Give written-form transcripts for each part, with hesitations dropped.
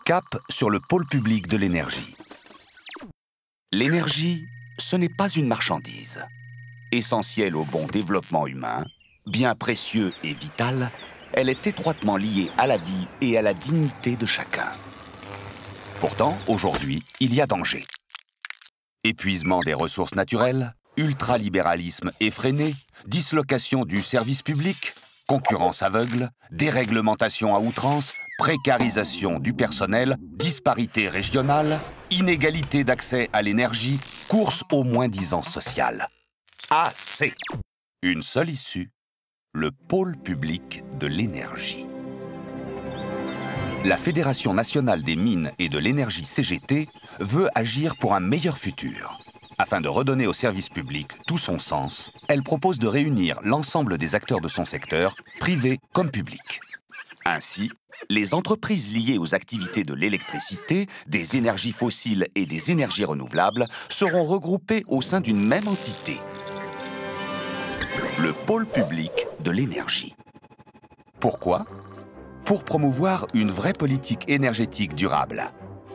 Cap sur le pôle public de l'énergie. L'énergie, ce n'est pas une marchandise. Essentielle au bon développement humain, bien précieux et vital, elle est étroitement liée à la vie et à la dignité de chacun. Pourtant, aujourd'hui, il y a danger. Épuisement des ressources naturelles, ultralibéralisme effréné, dislocation du service public, concurrence aveugle, déréglementation à outrance, précarisation du personnel, disparités régionales, inégalité d'accès à l'énergie, course au moins-disant social. Assez! Une seule issue, le pôle public de l'énergie. La Fédération nationale des mines et de l'énergie CGT veut agir pour un meilleur futur. Afin de redonner au service public tout son sens, elle propose de réunir l'ensemble des acteurs de son secteur, privés comme publics. Ainsi, les entreprises liées aux activités de l'électricité, des énergies fossiles et des énergies renouvelables seront regroupées au sein d'une même entité, le pôle public de l'énergie. Pourquoi ? Pour promouvoir une vraie politique énergétique durable.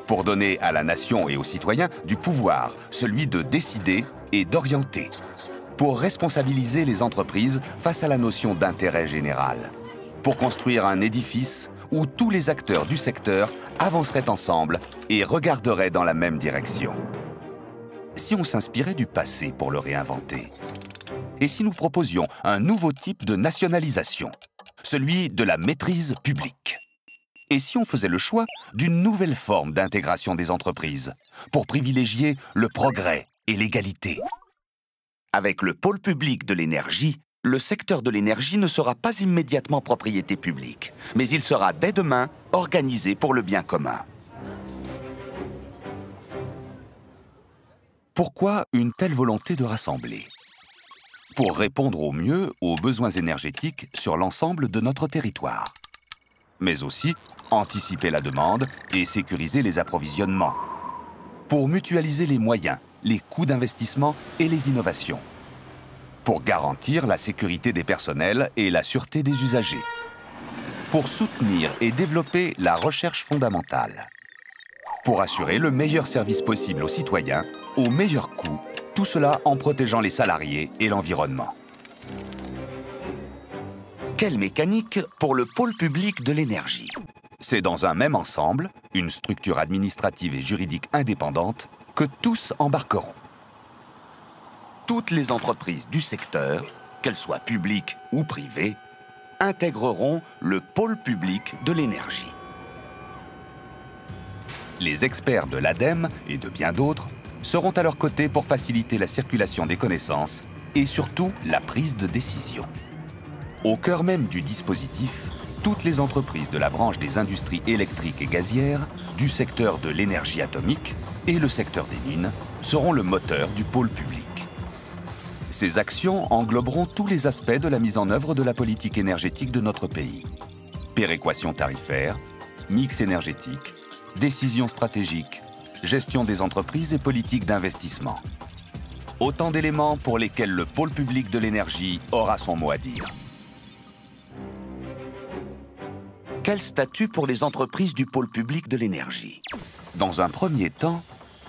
Pour donner à la nation et aux citoyens du pouvoir, celui de décider et d'orienter. Pour responsabiliser les entreprises face à la notion d'intérêt général. Pour construire un édifice où tous les acteurs du secteur avanceraient ensemble et regarderaient dans la même direction. Si on s'inspirait du passé pour le réinventer? Et si nous proposions un nouveau type de nationalisation, celui de la maîtrise publique? Et si on faisait le choix d'une nouvelle forme d'intégration des entreprises pour privilégier le progrès et l'égalité? Avec le pôle public de l'énergie, le secteur de l'énergie ne sera pas immédiatement propriété publique, mais il sera dès demain organisé pour le bien commun. Pourquoi une telle volonté de rassembler? Pour répondre au mieux aux besoins énergétiques sur l'ensemble de notre territoire. Mais aussi anticiper la demande et sécuriser les approvisionnements. Pour mutualiser les moyens, les coûts d'investissement et les innovations. Pour garantir la sécurité des personnels et la sûreté des usagers. Pour soutenir et développer la recherche fondamentale. Pour assurer le meilleur service possible aux citoyens, au meilleur coût, tout cela en protégeant les salariés et l'environnement. Quelle mécanique pour le pôle public de l'énergie? C'est dans un même ensemble, une structure administrative et juridique indépendante, que tous embarqueront. Toutes les entreprises du secteur, qu'elles soient publiques ou privées, intégreront le pôle public de l'énergie. Les experts de l'ADEME et de bien d'autres seront à leur côté pour faciliter la circulation des connaissances et surtout la prise de décision. Au cœur même du dispositif, toutes les entreprises de la branche des industries électriques et gazières, du secteur de l'énergie atomique et le secteur des mines seront le moteur du pôle public. Ces actions engloberont tous les aspects de la mise en œuvre de la politique énergétique de notre pays. Péréquation tarifaire, mix énergétique, décisions stratégiques, gestion des entreprises et politique d'investissement. Autant d'éléments pour lesquels le pôle public de l'énergie aura son mot à dire. Quel statut pour les entreprises du pôle public de l'énergie? Dans un premier temps,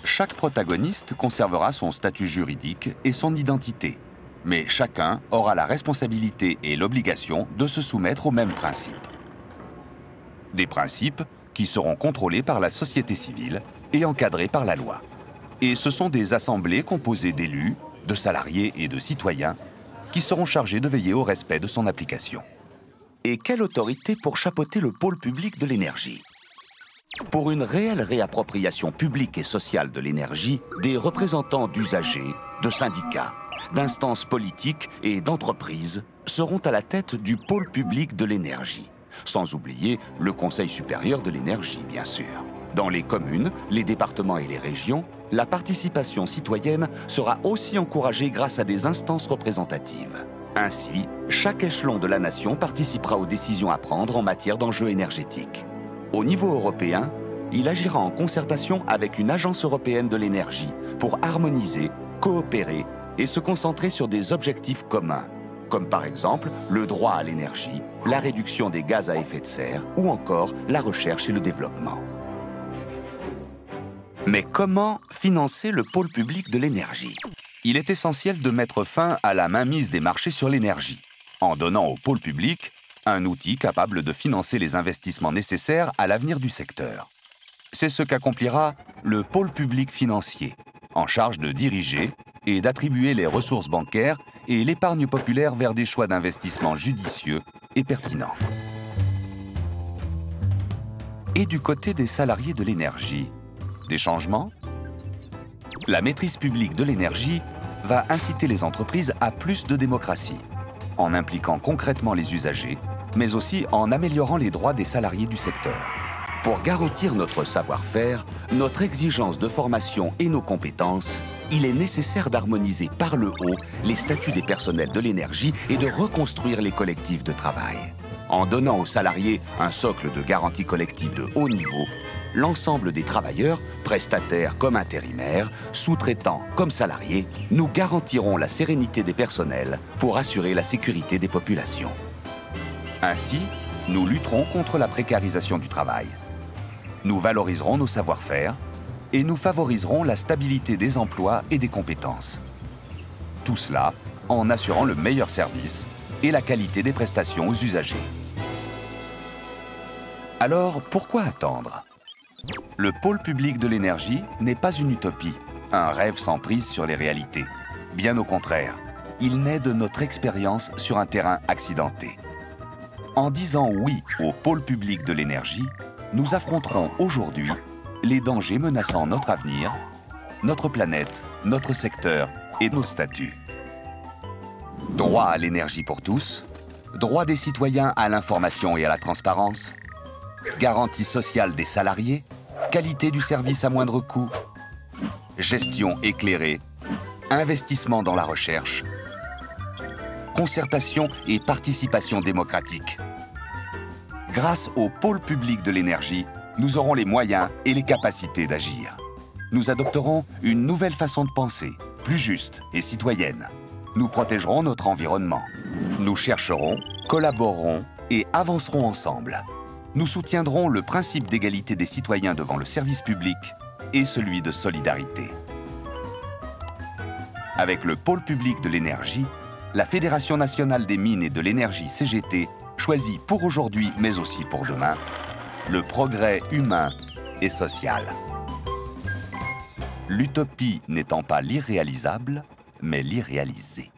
chaque protagoniste conservera son statut juridique et son identité, mais chacun aura la responsabilité et l'obligation de se soumettre aux mêmes principes. Des principes qui seront contrôlés par la société civile et encadrés par la loi. Et ce sont des assemblées composées d'élus, de salariés et de citoyens qui seront chargés de veiller au respect de son application. Et quelle autorité pour chapeauter le pôle public de l'énergie? Pour une réelle réappropriation publique et sociale de l'énergie, des représentants d'usagers, de syndicats, d'instances politiques et d'entreprises seront à la tête du pôle public de l'énergie, sans oublier le Conseil supérieur de l'énergie, bien sûr. Dans les communes, les départements et les régions, la participation citoyenne sera aussi encouragée grâce à des instances représentatives. Ainsi, chaque échelon de la nation participera aux décisions à prendre en matière d'enjeux énergétiques. Au niveau européen, il agira en concertation avec une agence européenne de l'énergie pour harmoniser, coopérer et se concentrer sur des objectifs communs, comme par exemple le droit à l'énergie, la réduction des gaz à effet de serre ou encore la recherche et le développement. Mais comment financer le pôle public de l'énergie? Il est essentiel de mettre fin à la mainmise des marchés sur l'énergie, en donnant au pôle public un outil capable de financer les investissements nécessaires à l'avenir du secteur. C'est ce qu'accomplira le pôle public financier, en charge de diriger et d'attribuer les ressources bancaires et l'épargne populaire vers des choix d'investissement judicieux et pertinents. Et du côté des salariés de l'énergie, des changements? La maîtrise publique de l'énergie va inciter les entreprises à plus de démocratie, en impliquant concrètement les usagers, mais aussi en améliorant les droits des salariés du secteur. Pour garantir notre savoir-faire, notre exigence de formation et nos compétences, il est nécessaire d'harmoniser par le haut les statuts des personnels de l'énergie et de reconstruire les collectifs de travail. En donnant aux salariés un socle de garantie collective de haut niveau, l'ensemble des travailleurs, prestataires comme intérimaires, sous-traitants comme salariés, nous garantirons la sérénité des personnels pour assurer la sécurité des populations. Ainsi, nous lutterons contre la précarisation du travail. Nous valoriserons nos savoir-faire et nous favoriserons la stabilité des emplois et des compétences. Tout cela en assurant le meilleur service et la qualité des prestations aux usagers. Alors, pourquoi attendre? Le pôle public de l'énergie n'est pas une utopie, un rêve sans prise sur les réalités. Bien au contraire, il naît de notre expérience sur un terrain accidenté. En disant oui au pôle public de l'énergie, nous affronterons aujourd'hui les dangers menaçant notre avenir, notre planète, notre secteur et nos statuts. Droit à l'énergie pour tous, droit des citoyens à l'information et à la transparence, garantie sociale des salariés, qualité du service à moindre coût, gestion éclairée, investissement dans la recherche, concertation et participation démocratique. Grâce au pôle public de l'énergie, nous aurons les moyens et les capacités d'agir. Nous adopterons une nouvelle façon de penser, plus juste et citoyenne. Nous protégerons notre environnement. Nous chercherons, collaborerons et avancerons ensemble. Nous soutiendrons le principe d'égalité des citoyens devant le service public et celui de solidarité. Avec le pôle public de l'énergie, la Fédération nationale des mines et de l'énergie CGT choisit pour aujourd'hui, mais aussi pour demain, le progrès humain et social. L'utopie n'étant pas l'irréalisable, mais l'irréalisé.